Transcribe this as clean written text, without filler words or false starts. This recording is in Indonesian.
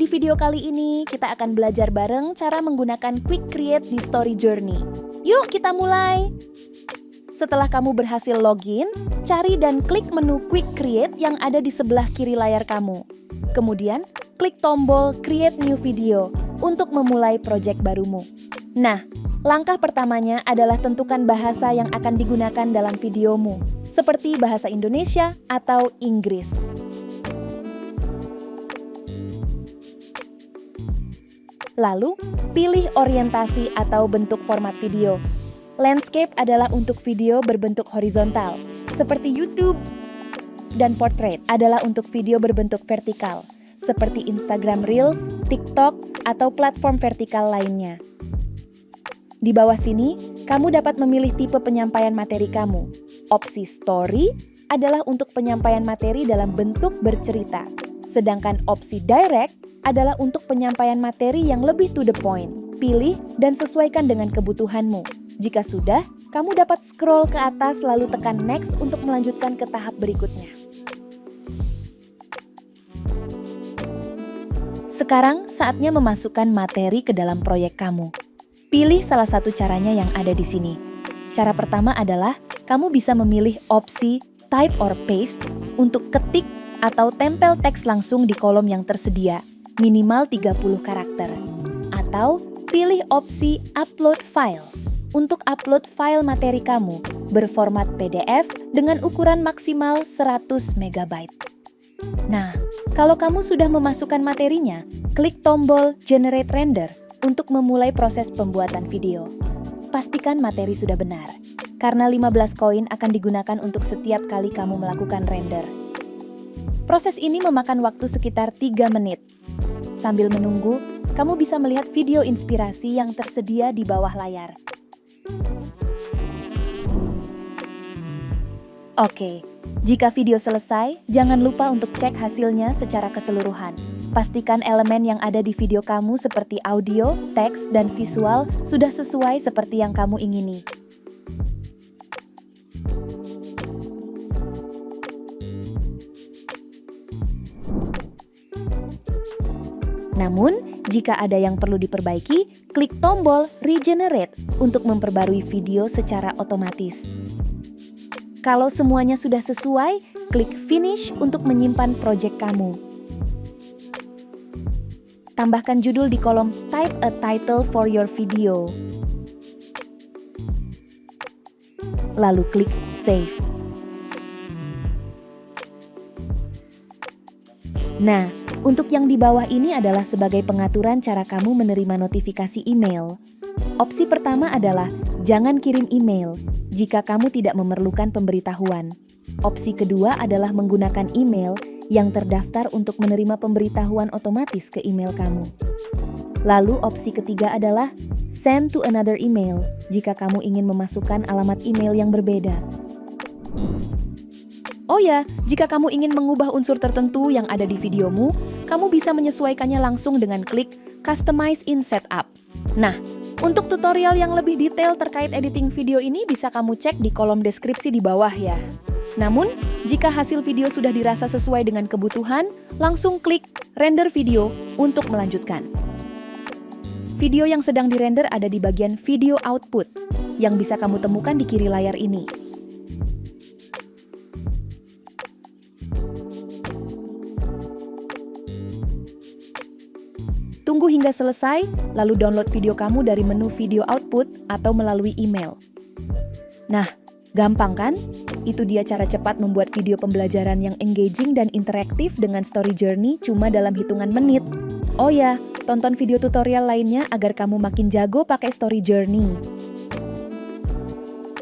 video kali ini, kita akan belajar bareng cara menggunakan Quick Create di Story Journey. Yuk kita mulai! Setelah kamu berhasil login, cari dan klik menu Quick Create yang ada di sebelah kiri layar kamu. Kemudian, klik tombol Create New Video untuk memulai proyek barumu. Nah, langkah pertamanya adalah tentukan bahasa yang akan digunakan dalam videomu, seperti bahasa Indonesia atau Inggris. Lalu, pilih orientasi atau bentuk format video. Landscape adalah untuk video berbentuk horizontal, seperti YouTube. Dan portrait adalah untuk video berbentuk vertikal, seperti Instagram Reels, TikTok, atau platform vertikal lainnya. Di bawah sini, kamu dapat memilih tipe penyampaian materi kamu. Opsi Story adalah untuk penyampaian materi dalam bentuk bercerita, sedangkan opsi Direct adalah untuk penyampaian materi yang lebih to the point. Pilih dan sesuaikan dengan kebutuhanmu. Jika sudah, kamu dapat scroll ke atas lalu tekan Next untuk melanjutkan ke tahap berikutnya. Sekarang saatnya memasukkan materi ke dalam proyek kamu. Pilih salah satu caranya yang ada di sini. Cara pertama adalah kamu bisa memilih opsi Type or Paste untuk ketik atau tempel teks langsung di kolom yang tersedia, minimal 30 karakter. Atau pilih opsi Upload Files untuk upload file materi kamu berformat PDF dengan ukuran maksimal 100 MB. Nah, kalau kamu sudah memasukkan materinya, klik tombol Generate Render untuk memulai proses pembuatan video. Pastikan materi sudah benar, karena 15 koin akan digunakan untuk setiap kali kamu melakukan render. Proses ini memakan waktu sekitar 3 menit. Sambil menunggu, kamu bisa melihat video inspirasi yang tersedia di bawah layar. Oke, jika video selesai, jangan lupa untuk cek hasilnya secara keseluruhan. Pastikan elemen yang ada di video kamu seperti audio, teks, dan visual sudah sesuai seperti yang kamu ingini. Namun, jika ada yang perlu diperbaiki, klik tombol Regenerate untuk memperbarui video secara otomatis. Kalau semuanya sudah sesuai, klik Finish untuk menyimpan proyek kamu. Tambahkan judul di kolom Type a title for your video. Lalu klik Save. Nah, untuk yang di bawah ini adalah sebagai pengaturan cara kamu menerima notifikasi email. Opsi pertama adalah jangan kirim email jika kamu tidak memerlukan pemberitahuan. Opsi kedua adalah menggunakan email yang terdaftar untuk menerima pemberitahuan otomatis ke email kamu. Lalu opsi ketiga adalah send to another email jika kamu ingin memasukkan alamat email yang berbeda. Oh ya, jika kamu ingin mengubah unsur tertentu yang ada di videomu, kamu bisa menyesuaikannya langsung dengan klik Customize in Setup. Nah, untuk tutorial yang lebih detail terkait editing video ini bisa kamu cek di kolom deskripsi di bawah ya. Namun, jika hasil video sudah dirasa sesuai dengan kebutuhan, langsung klik Render Video untuk melanjutkan. Video yang sedang dirender ada di bagian Video Output, yang bisa kamu temukan di kiri layar ini. Tunggu hingga selesai, lalu download video kamu dari menu Video Output atau melalui email. Nah, gampang kan? Itu dia cara cepat membuat video pembelajaran yang engaging dan interaktif dengan Story Journey cuma dalam hitungan menit. Oh ya, tonton video tutorial lainnya agar kamu makin jago pakai Story Journey.